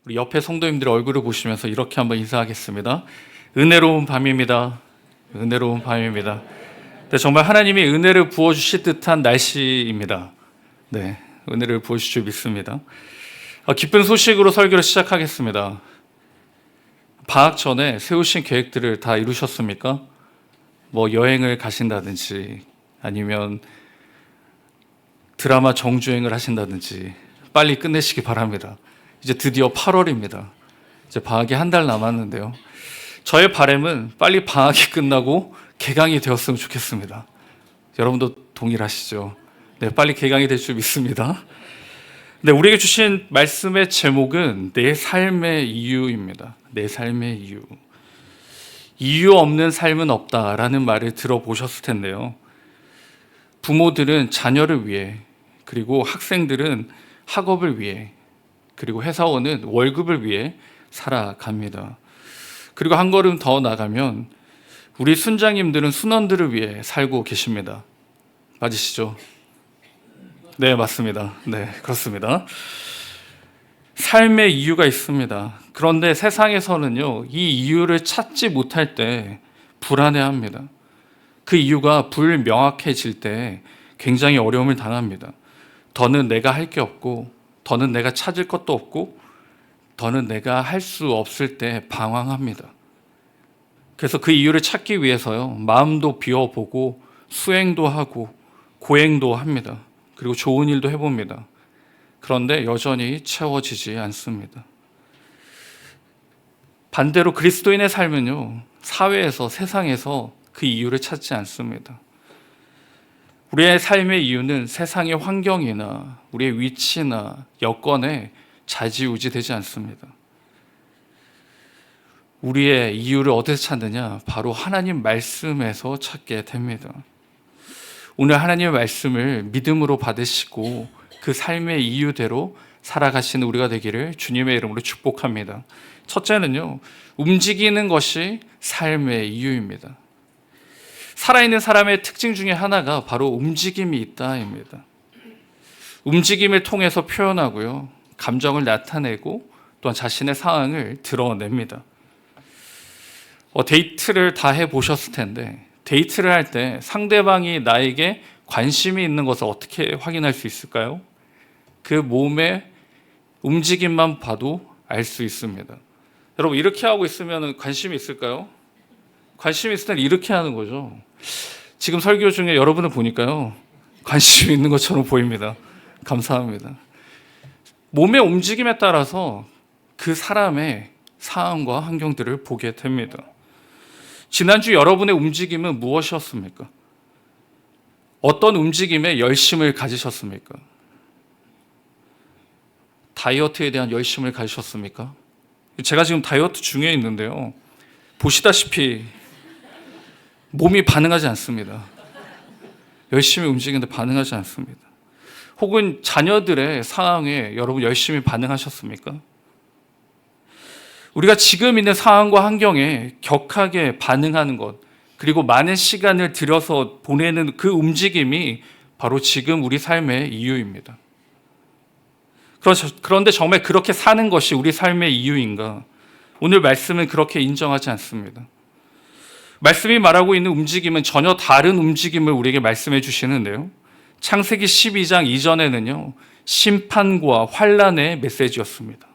우리 옆에 성도님들 얼굴을 보시면서 이렇게 한번 인사하겠습니다. 은혜로운 밤입니다. 은혜로운 밤입니다. 네, 정말 하나님이 은혜를 부어주실 듯한 날씨입니다. 네, 은혜를 부어주실 줄 믿습니다. 기쁜 소식으로 설교를 시작하겠습니다. 방학 전에 세우신 계획들을 다 이루셨습니까? 뭐 여행을 가신다든지 아니면 드라마 정주행을 하신다든지 빨리 끝내시기 바랍니다. 이제 드디어 8월입니다. 이제 방학이 한 달 남았는데요. 저의 바람은 빨리 방학이 끝나고 개강이 되었으면 좋겠습니다. 여러분도 동일하시죠? 네, 빨리 개강이 될 줄 믿습니다. 네, 우리에게 주신 말씀의 제목은 내 삶의 이유입니다. 내 삶의 이유. 이유 없는 삶은 없다라는 말을 들어보셨을 텐데요. 부모들은 자녀를 위해, 그리고 학생들은 학업을 위해, 그리고 회사원은 월급을 위해 살아갑니다. 그리고 한 걸음 더 나가면 우리 순장님들은 순원들을 위해 살고 계십니다. 맞으시죠? 네, 맞습니다. 네, 그렇습니다. 삶의 이유가 있습니다. 그런데 세상에서는요, 이 이유를 찾지 못할 때 불안해합니다. 그 이유가 불명확해질 때 굉장히 어려움을 당합니다. 더는 내가 할 게 없고, 더는 내가 찾을 것도 없고, 더는 내가 할 수 없을 때 방황합니다. 그래서 그 이유를 찾기 위해서요, 마음도 비워보고 수행도 하고 고행도 합니다. 그리고 좋은 일도 해봅니다. 그런데 여전히 채워지지 않습니다. 반대로 그리스도인의 삶은요, 사회에서, 세상에서 그 이유를 찾지 않습니다. 우리의 삶의 이유는 세상의 환경이나 우리의 위치나 여건에 좌지우지되지 않습니다. 우리의 이유를 어디서 찾느냐? 바로 하나님 말씀에서 찾게 됩니다. 오늘 하나님의 말씀을 믿음으로 받으시고 그 삶의 이유대로 살아가시는 우리가 되기를 주님의 이름으로 축복합니다. 첫째는요, 움직이는 것이 삶의 이유입니다. 살아있는 사람의 특징 중에 하나가 바로 움직임이 있다입니다. 움직임을 통해서 표현하고요, 감정을 나타내고 또한 자신의 상황을 드러냅니다. 데이트를 다 해보셨을 텐데, 데이트를 할 때 상대방이 나에게 관심이 있는 것을 어떻게 확인할 수 있을까요? 그 몸의 움직임만 봐도 알 수 있습니다. 여러분, 이렇게 하고 있으면 관심이 있을까요? 관심이 있을 때는 이렇게 하는 거죠. 지금 설교 중에 여러분을 보니까요, 관심이 있는 것처럼 보입니다. 감사합니다. 몸의 움직임에 따라서 그 사람의 상황과 환경들을 보게 됩니다. 지난주 여러분의 움직임은 무엇이었습니까? 어떤 움직임에 열심을 가지셨습니까? 다이어트에 대한 열심을 가지셨습니까? 제가 지금 다이어트 중에 있는데요, 보시다시피 몸이 반응하지 않습니다. 열심히 움직이는데 반응하지 않습니다. 혹은 자녀들의 상황에 여러분 열심히 반응하셨습니까? 우리가 지금 있는 상황과 환경에 격하게 반응하는 것, 그리고 많은 시간을 들여서 보내는 그 움직임이 바로 지금 우리 삶의 이유입니다. 그런데 정말 그렇게 사는 것이 우리 삶의 이유인가? 오늘 말씀은 그렇게 인정하지 않습니다. 말씀이 말하고 있는 움직임은 전혀 다른 움직임을 우리에게 말씀해 주시는데요, 창세기 12장 이전에는요, 심판과 환난의 메시지였습니다.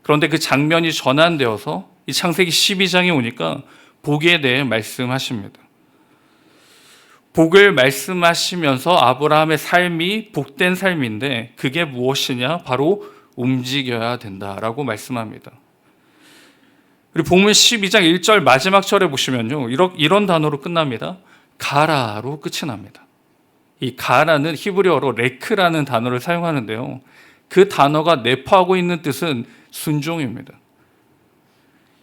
그런데 그 장면이 전환되어서 이 창세기 12장에 오니까 복에 대해 말씀하십니다. 복을 말씀하시면서 아브라함의 삶이 복된 삶인데 그게 무엇이냐? 바로 움직여야 된다라고 말씀합니다. 그리고 본문 12장 1절 마지막 절에 보시면요, 이런 단어로 끝납니다. 가라로 끝이 납니다. 이 가라는 히브리어로 레크라는 단어를 사용하는데요, 그 단어가 내포하고 있는 뜻은 순종입니다.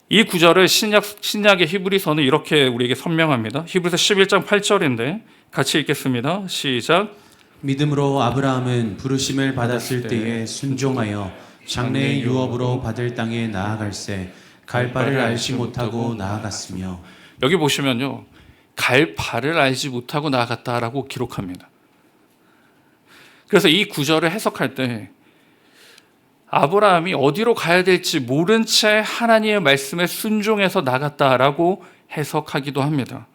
이 구절을 신약의 히브리서는 이렇게 우리에게 설명합니다. 히브리서 11장 8절인데 같이 읽겠습니다. 시작. 믿음으로 아브라함은 부르심을 받았을 때에 순종하여 장래의 유업으로 받을 땅에 나아갈새 갈 바를 알지 못하고 나아갔으며. 여기 보시면요, 갈 바를 알지 못하고 나아갔다라고 기록합니다. 그래서 이 구절을 해석할 때 아브라함이 어디로 가야 될지 모른 채 하나님의 말씀에 순종해서 나갔다라고 해석하기도 합니다.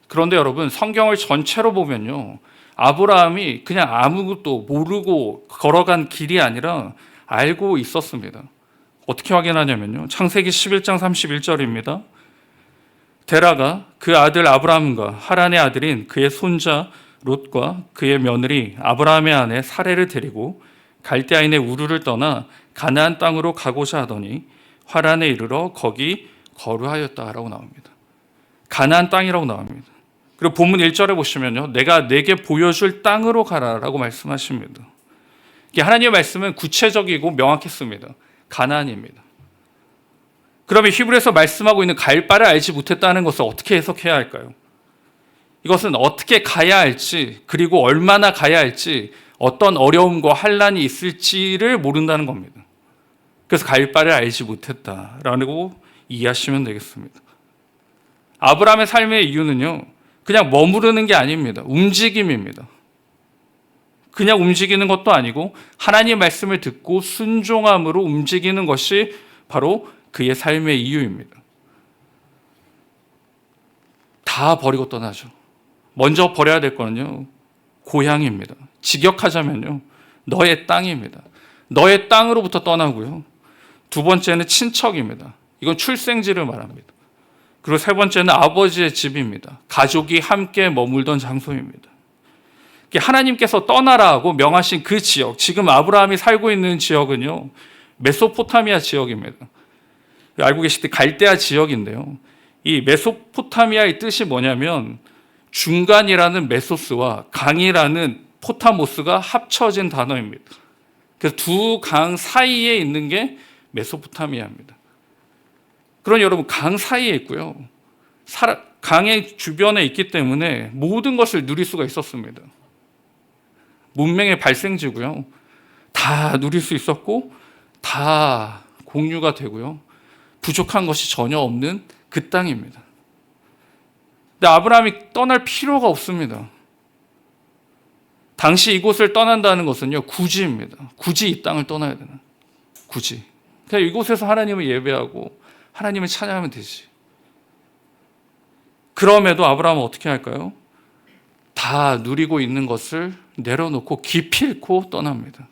그런데 여러분, 성경을 전체로 보면요, 아브라함이 그냥 아무것도 모르고 걸어간 길이 아니라 알고 있었습니다. 어떻게 확인하냐면요, 창세기 11장 31절입니다. 데라가 그 아들 아브라함과 하란의 아들인 그의 손자 롯과 그의 며느리 아브라함의 아내 사레를 데리고 갈대아인의 우르를 떠나 가나안 땅으로 가고자 하더니 화란에 이르러 거기 거류하였다라고 나옵니다. 가나안 땅이라고 나옵니다. 그리고 본문 1절에 보시면요, 내가 내게 보여줄 땅으로 가라라고 말씀하십니다. 하나님의 말씀은 구체적이고 명확했습니다. 가나안입니다. 그러면 히브리서 말씀하고 있는 갈 바를 알지 못했다는 것을 어떻게 해석해야 할까요? 이것은 어떻게 가야 할지, 그리고 얼마나 가야 할지, 어떤 어려움과 환난이 있을지를 모른다는 겁니다. 그래서 갈 바를 알지 못했다라고 이해하시면 되겠습니다. 아브라함의 삶의 이유는요, 그냥 머무르는 게 아닙니다. 움직임입니다. 그냥 움직이는 것도 아니고 하나님의 말씀을 듣고 순종함으로 움직이는 것이 바로 그의 삶의 이유입니다. 다 버리고 떠나죠. 먼저 버려야 될 거는요, 고향입니다. 직역하자면요, 너의 땅입니다. 너의 땅으로부터 떠나고요. 두 번째는 친척입니다. 이건 출생지를 말합니다. 그리고 세 번째는 아버지의 집입니다. 가족이 함께 머물던 장소입니다. 하나님께서 떠나라고 명하신 그 지역, 지금 아브라함이 살고 있는 지역은요, 메소포타미아 지역입니다. 알고 계시듯이 갈대아 지역인데요, 이 메소포타미아의 뜻이 뭐냐면 중간이라는 메소스와 강이라는 포타모스가 합쳐진 단어입니다. 그래서 두 강 사이에 있는 게 메소포타미아입니다. 그러니 여러분, 강 사이에 있고요, 강의 주변에 있기 때문에 모든 것을 누릴 수가 있었습니다. 문명의 발생지고요, 다 누릴 수 있었고 다 공유가 되고요, 부족한 것이 전혀 없는 그 땅입니다. 근데 아브라함이 떠날 필요가 없습니다. 당시 이곳을 떠난다는 것은요, 굳이입니다. 굳이 이 땅을 떠나야 되나? 굳이. 그냥 이곳에서 하나님을 예배하고 하나님을 찬양하면 되지. 그럼에도 아브라함은 어떻게 할까요? 다 누리고 있는 것을 내려놓고 기필코 떠납니다.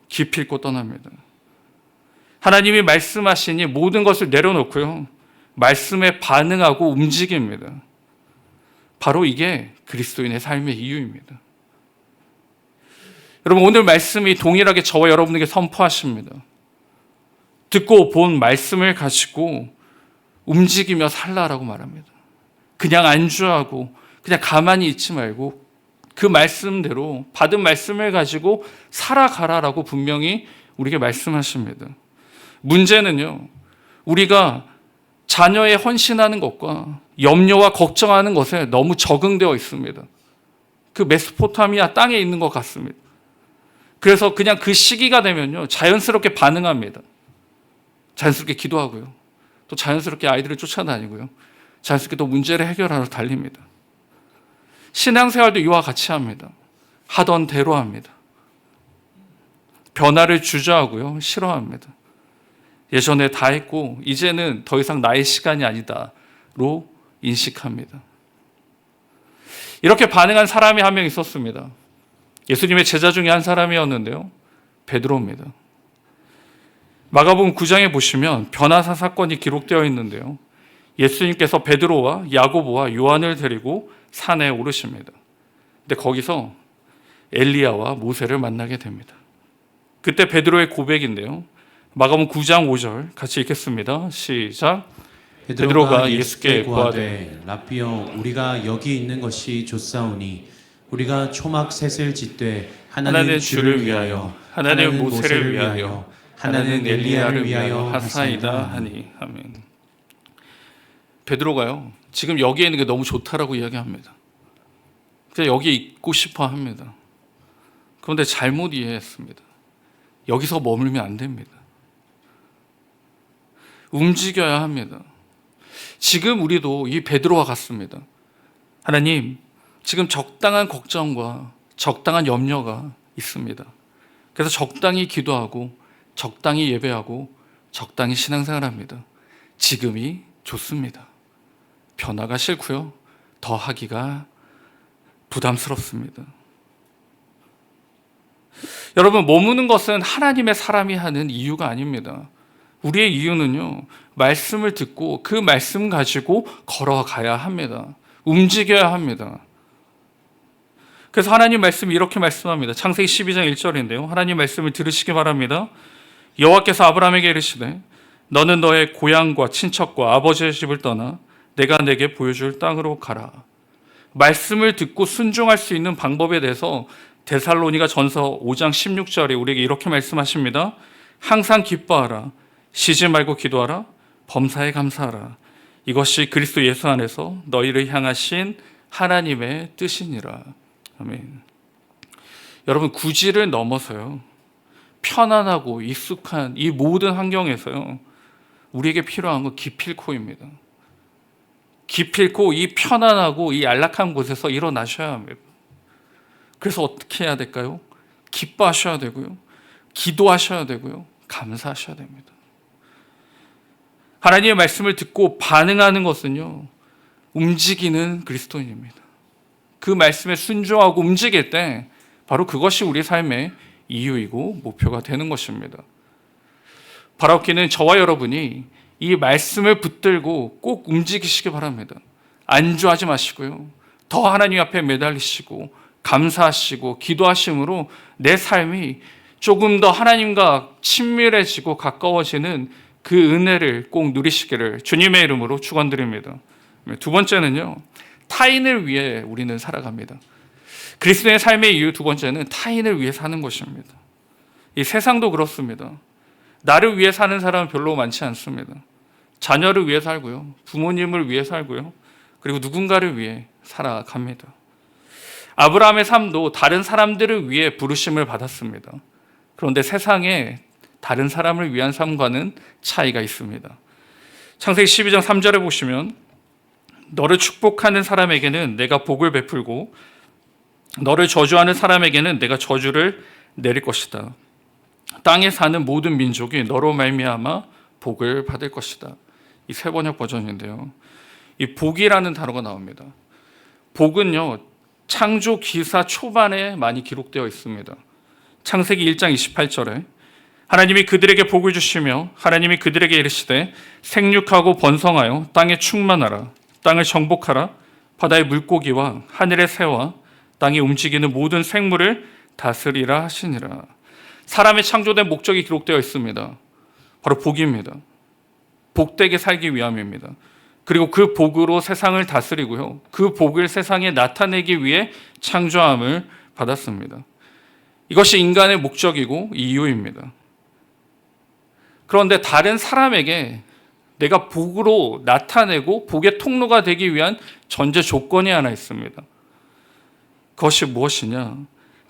기필코 떠납니다. 하나님이 말씀하시니 모든 것을 내려놓고요, 말씀에 반응하고 움직입니다. 바로 이게 그리스도인의 삶의 이유입니다. 여러분, 오늘 말씀이 동일하게 저와 여러분에게 선포하십니다. 듣고 본 말씀을 가지고 움직이며 살라라고 말합니다. 그냥 안주하고 그냥 가만히 있지 말고 그 말씀대로 받은 말씀을 가지고 살아가라라고 분명히 우리에게 말씀하십니다. 문제는요, 우리가 자녀에 헌신하는 것과 염려와 걱정하는 것에 너무 적응되어 있습니다. 그 메소포타미아 땅에 있는 것 같습니다. 그래서 그냥 그 시기가 되면요, 자연스럽게 반응합니다. 자연스럽게 기도하고요, 또 자연스럽게 아이들을 쫓아다니고요, 자연스럽게 또 문제를 해결하러 달립니다. 신앙생활도 이와 같이 합니다. 하던 대로 합니다. 변화를 주저하고요, 싫어합니다. 예전에 다 했고 이제는 더 이상 나의 시간이 아니다로 인식합니다. 이렇게 반응한 사람이 한 명 있었습니다. 예수님의 제자 중에 한 사람이었는데요, 베드로입니다. 마가복음 9장에 보시면 변화사 사건이 기록되어 있는데요, 예수님께서 베드로와 야고보와 요한을 데리고 산에 오르십니다. 근데 거기서 엘리야와 모세를 만나게 됩니다. 그때 베드로의 고백인데요, 마가복음 9장 5절 같이 읽겠습니다. 시작. 베드로가 예수께 고하되 라삐여, 우리가 여기 있는 것이 좋사오니 우리가 초막 셋을 짓되 하나는 주를 위하여, 하나는 모세를 위하여, 하나는 엘리야를 위하여 하사이다 하니. 아멘. 베드로가요, 지금 여기에 있는 게 너무 좋다라고 이야기합니다. 그래서 여기에 있고 싶어 합니다. 그런데 잘못 이해했습니다. 여기서 머물면 안 됩니다. 움직여야 합니다. 지금 우리도 이 베드로와 같습니다. 하나님, 지금 적당한 걱정과 적당한 염려가 있습니다. 그래서 적당히 기도하고 적당히 예배하고 적당히 신앙생활합니다. 지금이 좋습니다. 변화가 싫고요. 더 하기가 부담스럽습니다. 여러분, 머무는 것은 하나님의 사람이 하는 이유가 아닙니다. 우리의 이유는요, 말씀을 듣고 그 말씀 가지고 걸어가야 합니다. 움직여야 합니다. 그래서 하나님 말씀이 이렇게 말씀합니다. 창세기 12장 1절인데요. 하나님 말씀을 들으시기 바랍니다. 여호와께서 아브라함에게 이르시되 너는 너의 고향과 친척과 아버지의 집을 떠나 내가 내게 보여줄 땅으로 가라. 말씀을 듣고 순종할 수 있는 방법에 대해서 데살로니가 전서 5장 16절에 우리에게 이렇게 말씀하십니다. 항상 기뻐하라. 쉬지 말고 기도하라. 범사에 감사하라. 이것이 그리스도 예수 안에서 너희를 향하신 하나님의 뜻이니라. 아멘. 여러분, 구지를 넘어서요, 편안하고 익숙한 이 모든 환경에서요, 우리에게 필요한 건 기필코입니다. 기필코 이 편안하고 이 안락한 곳에서 일어나셔야 합니다. 그래서 어떻게 해야 될까요? 기뻐하셔야 되고요, 기도하셔야 되고요, 감사하셔야 됩니다. 하나님의 말씀을 듣고 반응하는 것은요, 움직이는 그리스도인입니다. 그 말씀에 순종하고 움직일 때 바로 그것이 우리 삶의 이유이고 목표가 되는 것입니다. 바라옵기는 저와 여러분이 이 말씀을 붙들고 꼭 움직이시기 바랍니다. 안주하지 마시고요, 더 하나님 앞에 매달리시고 감사하시고 기도하심으로 내 삶이 조금 더 하나님과 친밀해지고 가까워지는 그 은혜를 꼭 누리시기를 주님의 이름으로 축원드립니다. 두 번째는요, 타인을 위해 우리는 살아갑니다. 그리스도의 삶의 이유 두 번째는 타인을 위해 사는 것입니다. 이 세상도 그렇습니다. 나를 위해 사는 사람은 별로 많지 않습니다. 자녀를 위해 살고요, 부모님을 위해 살고요, 그리고 누군가를 위해 살아갑니다. 아브라함의 삶도 다른 사람들을 위해 부르심을 받았습니다. 그런데 세상에 다른 사람을 위한 삶과는 차이가 있습니다. 창세기 12장 3절에 보시면 너를 축복하는 사람에게는 내가 복을 베풀고 너를 저주하는 사람에게는 내가 저주를 내릴 것이다. 땅에 사는 모든 민족이 너로 말미암아 복을 받을 것이다. 이 새 번역 버전인데요, 이 복이라는 단어가 나옵니다. 복은요, 창조 기사 초반에 많이 기록되어 있습니다. 창세기 1장 28절에 하나님이 그들에게 복을 주시며 하나님이 그들에게 이르시되 생육하고 번성하여 땅에 충만하라. 땅을 정복하라. 바다의 물고기와 하늘의 새와 땅에 움직이는 모든 생물을 다스리라 하시니라. 사람의 창조된 목적이 기록되어 있습니다. 바로 복입니다. 복되게 살기 위함입니다. 그리고 그 복으로 세상을 다스리고요, 그 복을 세상에 나타내기 위해 창조함을 받았습니다. 이것이 인간의 목적이고 이유입니다. 그런데 다른 사람에게 내가 복으로 나타내고 복의 통로가 되기 위한 전제 조건이 하나 있습니다. 그것이 무엇이냐?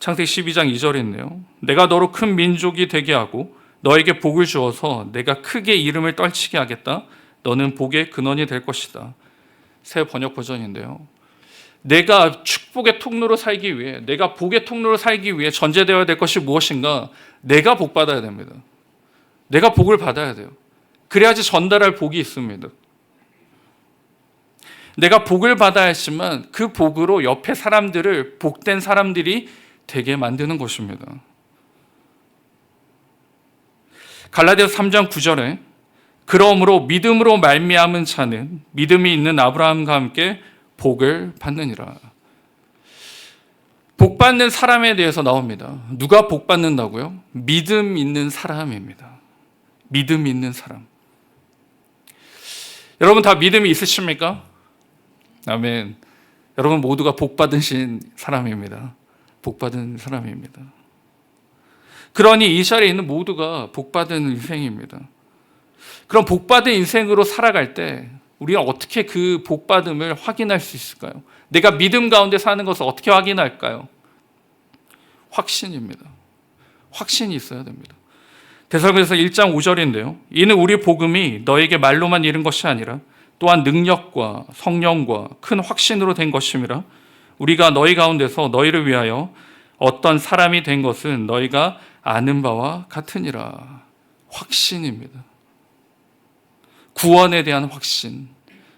창세기 12장 2절인데요. 내가 너로 큰 민족이 되게 하고 너에게 복을 주어서 내가 크게 이름을 떨치게 하겠다. 너는 복의 근원이 될 것이다. 새 번역 버전인데요. 내가 축복의 통로로 살기 위해, 내가 복의 통로로 살기 위해 전제되어야 될 것이 무엇인가? 내가 복 받아야 됩니다. 내가 복을 받아야 돼요. 그래야지 전달할 복이 있습니다. 내가 복을 받아야지만 그 복으로 옆에 사람들을 복된 사람들이 되게 만드는 것입니다. 갈라디아서 3장 9절에 그러므로 믿음으로 말미암은 자는 믿음이 있는 아브라함과 함께 복을 받느니라. 복 받는 사람에 대해서 나옵니다. 누가 복 받는다고요? 믿음 있는 사람입니다. 믿음 있는 사람. 여러분 다 믿음이 있으십니까? 아멘. 여러분 모두가 복 받으신 사람입니다. 복 받은 사람입니다. 그러니 이 자리에 있는 모두가 복 받은 인생입니다. 그럼 복 받은 인생으로 살아갈 때 우리가 어떻게 그 복 받음을 확인할 수 있을까요? 내가 믿음 가운데 사는 것을 어떻게 확인할까요? 확신입니다. 확신이 있어야 됩니다. 데살로니가서 1장 5절인데요. 이는 우리 복음이 너에게 말로만 이른 것이 아니라 또한 능력과 성령과 큰 확신으로 된 것임이라. 우리가 너희 가운데서 너희를 위하여 어떤 사람이 된 것은 너희가 아는 바와 같으니라. 확신입니다. 구원에 대한 확신,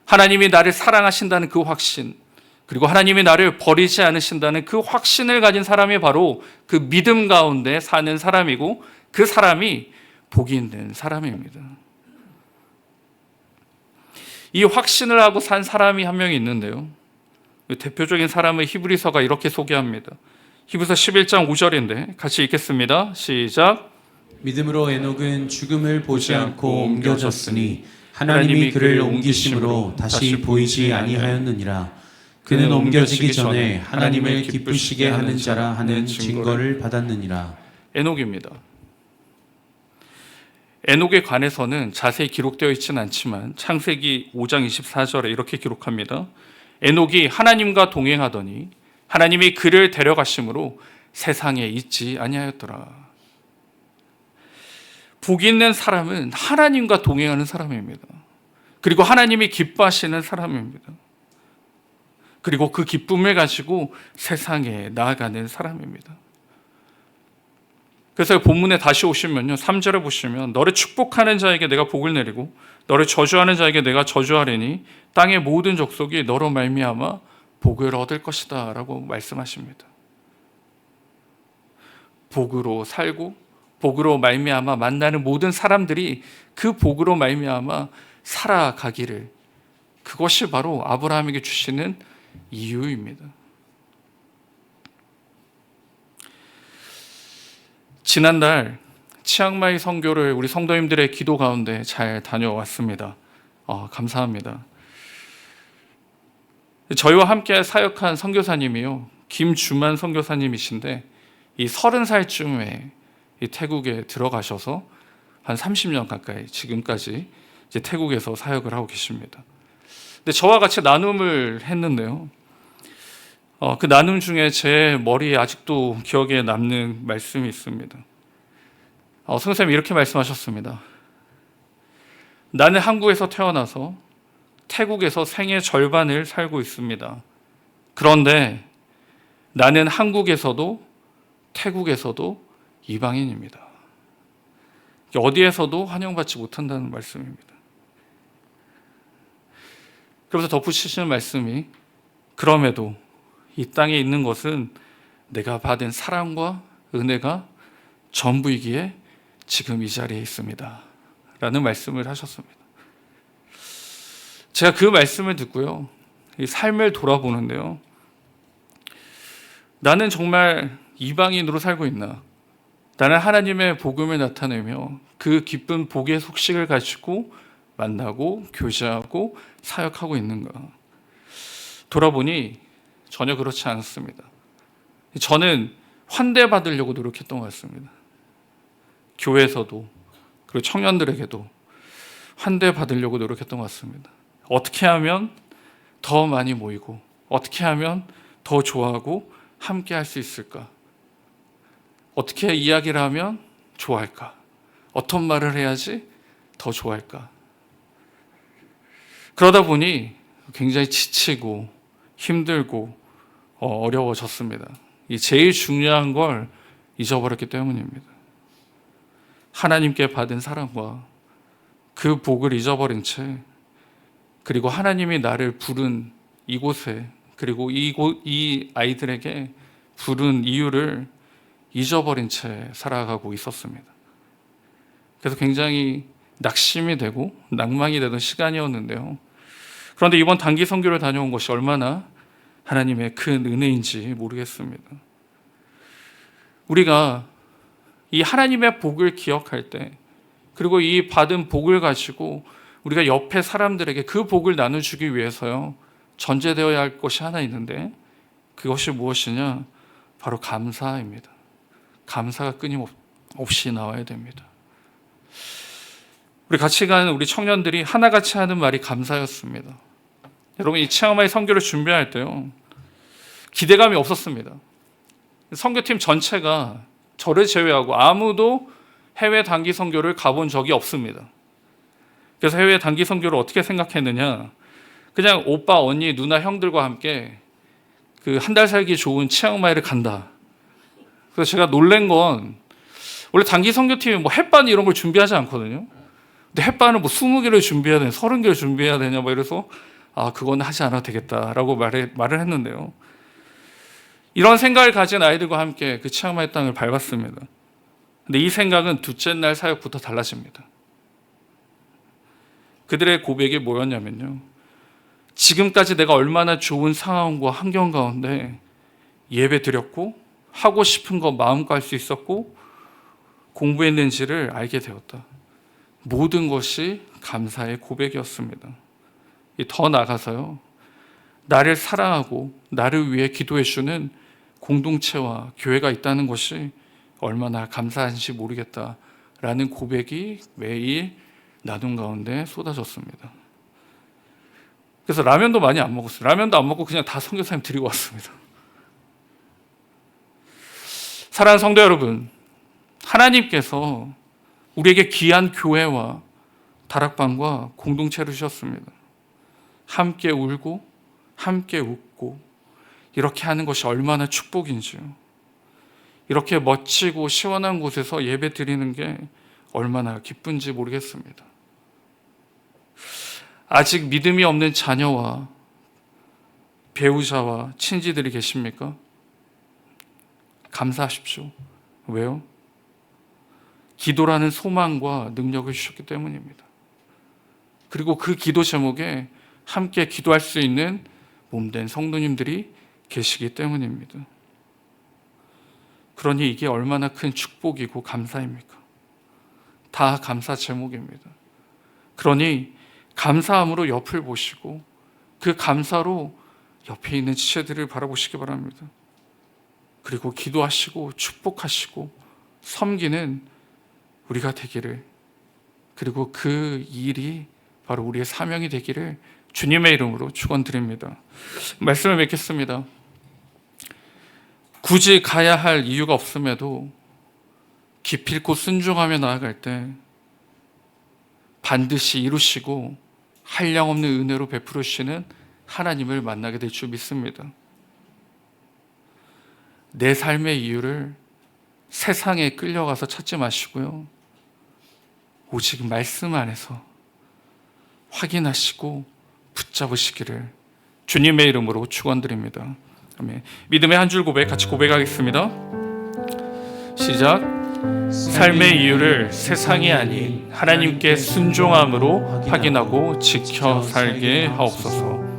하나님이 나를 사랑하신다는 그 확신, 그리고 하나님이 나를 버리지 않으신다는 그 확신을 가진 사람이 바로 그 믿음 가운데 사는 사람이고, 그 사람이 복이 있는 사람입니다. 이 확신을 하고 산 사람이 한 명이 있는데요, 대표적인 사람을 히브리서가 이렇게 소개합니다. 히브리서 11장 5절인데 같이 읽겠습니다. 시작. 믿음으로 에녹은 죽음을 보지 않고 옮겨졌으니 하나님이 그를 옮기심으로 다시 보이지 아니하였느니라. 그는 옮겨지기 전에 하나님을 기쁘시게 하는 자라 하는 증거를 받았느니라. 에녹입니다. 에녹에 관해서는 자세히 기록되어 있지는 않지만 창세기 5장 24절에 이렇게 기록합니다. 에녹이 하나님과 동행하더니 하나님이 그를 데려가심으로 세상에 있지 아니하였더라. 복 있는 사람은 하나님과 동행하는 사람입니다. 그리고 하나님이 기뻐하시는 사람입니다. 그리고 그 기쁨을 가지고 세상에 나아가는 사람입니다. 그래서 본문에 다시 오시면요, 3절에 보시면 너를 축복하는 자에게 내가 복을 내리고 너를 저주하는 자에게 내가 저주하리니 땅의 모든 족속이 너로 말미암아 복을 얻을 것이다 라고 말씀하십니다. 복으로 살고 복으로 말미암아 만나는 모든 사람들이 그 복으로 말미암아 살아가기를, 그것이 바로 아브라함에게 주시는 이유입니다. 지난달 치앙마이 선교를 우리 성도님들의 기도 가운데 잘 다녀왔습니다. 감사합니다. 저희와 함께 사역한 선교사님이요, 김주만 선교사님이신데 이 30살쯤에 이 태국에 들어가셔서 한 30년 가까이 지금까지 이제 태국에서 사역을 하고 계십니다. 근데 저와 같이 나눔을 했는데요, 그 나눔 중에 제 머리에 아직도 기억에 남는 말씀이 있습니다. 선생님이 이렇게 말씀하셨습니다. 나는 한국에서 태어나서 태국에서 생의 절반을 살고 있습니다. 그런데 나는 한국에서도 태국에서도 이방인입니다. 어디에서도 환영받지 못한다는 말씀입니다. 그래서 덧붙이시는 말씀이, 그럼에도 이 땅에 있는 것은 내가 받은 사랑과 은혜가 전부이기에 지금 이 자리에 있습니다 라는 말씀을 하셨습니다. 제가 그 말씀을 듣고요, 이 삶을 돌아보는데요, 나는 정말 이방인으로 살고 있나? 나는 하나님의 복음을 나타내며 그 기쁜 복의 속식을 가지고 만나고 교제하고 사역하고 있는가? 돌아보니 전혀 그렇지 않습니다. 저는 환대받으려고 노력했던 것 같습니다. 교회에서도 그리고 청년들에게도 환대받으려고 노력했던 것 같습니다. 어떻게 하면 더 많이 모이고 어떻게 하면 더 좋아하고 함께 할 수 있을까? 어떻게 이야기를 하면 좋아할까? 어떤 말을 해야지 더 좋아할까? 그러다 보니 굉장히 지치고 힘들고 어려워졌습니다. 이 제일 중요한 걸 잊어버렸기 때문입니다. 하나님께 받은 사랑과 그 복을 잊어버린 채, 그리고 하나님이 나를 부른 이곳에, 그리고 이 아이들에게 부른 이유를 잊어버린 채 살아가고 있었습니다. 그래서 굉장히 낙심이 되고 낭망이 되던 시간이었는데요. 그런데 이번 단기 선교를 다녀온 것이 얼마나 하나님의 큰 은혜인지 모르겠습니다. 우리가 이 하나님의 복을 기억할 때, 그리고 이 받은 복을 가지고 우리가 옆에 사람들에게 그 복을 나눠주기 위해서요, 전제되어야 할 것이 하나 있는데, 그것이 무엇이냐? 바로 감사입니다. 감사가 끊임없이 나와야 됩니다. 우리 같이 가는 우리 청년들이 하나같이 하는 말이 감사였습니다. 여러분, 이 치앙마이 선교를 준비할 때요, 기대감이 없었습니다. 선교팀 전체가 저를 제외하고 아무도 해외 단기 선교를 가본 적이 없습니다. 그래서 해외 단기 선교를 어떻게 생각했느냐, 그냥 오빠, 언니, 누나, 형들과 함께 그 한 달 살기 좋은 치앙마이를 간다. 그래서 제가 놀란 건 원래 단기 선교팀이 뭐 햇반 이런 걸 준비하지 않거든요. 근데 햇반을 뭐 20개를 준비해야 되냐, 30개를 준비해야 되냐, 뭐 이래서 그건 하지 않아도 되겠다라고 말을 했는데요. 이런 생각을 가진 아이들과 함께 그 치앙마이 땅을 밟았습니다. 근데 이 생각은 둘째 날 사역부터 달라집니다. 그들의 고백이 뭐였냐면요. 지금까지 내가 얼마나 좋은 상황과 환경 가운데 예배 드렸고 하고 싶은 거 마음껏 할 수 있었고 공부했는지를 알게 되었다. 모든 것이 감사의 고백이었습니다. 더 나아가서요. 나를 사랑하고 나를 위해 기도해 주는 공동체와 교회가 있다는 것이 얼마나 감사한지 모르겠다라는 고백이 매일 나눔 가운데 쏟아졌습니다. 그래서 라면도 많이 안 먹었어요. 라면도 안 먹고 그냥 다 선교사님 드리고 왔습니다. 사랑하는 성도 여러분, 하나님께서 우리에게 귀한 교회와 다락방과 공동체를 주셨습니다. 함께 울고 함께 웃고 이렇게 하는 것이 얼마나 축복인지요. 이렇게 멋지고 시원한 곳에서 예배 드리는 게 얼마나 기쁜지 모르겠습니다. 아직 믿음이 없는 자녀와 배우자와 친지들이 계십니까? 감사하십시오. 왜요? 기도라는 소망과 능력을 주셨기 때문입니다. 그리고 그 기도 제목에 함께 기도할 수 있는 몸된 성도님들이 계시기 때문입니다. 그러니 이게 얼마나 큰 축복이고 감사입니까? 다 감사 제목입니다. 그러니 감사함으로 옆을 보시고 그 감사로 옆에 있는 지체들을 바라보시기 바랍니다. 그리고 기도하시고 축복하시고 섬기는 우리가 되기를, 그리고 그 일이 바로 우리의 사명이 되기를 주님의 이름으로 축원드립니다. 말씀을 맺겠습니다. 굳이 가야 할 이유가 없음에도 기필코 순종하며 나아갈 때 반드시 이루시고 한량없는 은혜로 베풀으시는 하나님을 만나게 될 줄 믿습니다. 내 삶의 이유를 세상에 끌려가서 찾지 마시고요. 오직 말씀 안에서 확인하시고 붙잡으시기를 주님의 이름으로 축원드립니다. 아멘. 믿음의 한 줄 고백 같이 고백하겠습니다. 시작. 삶의 이유를 세상이 아닌 하나님께 순종함으로 확인하고 지켜 살게 하옵소서.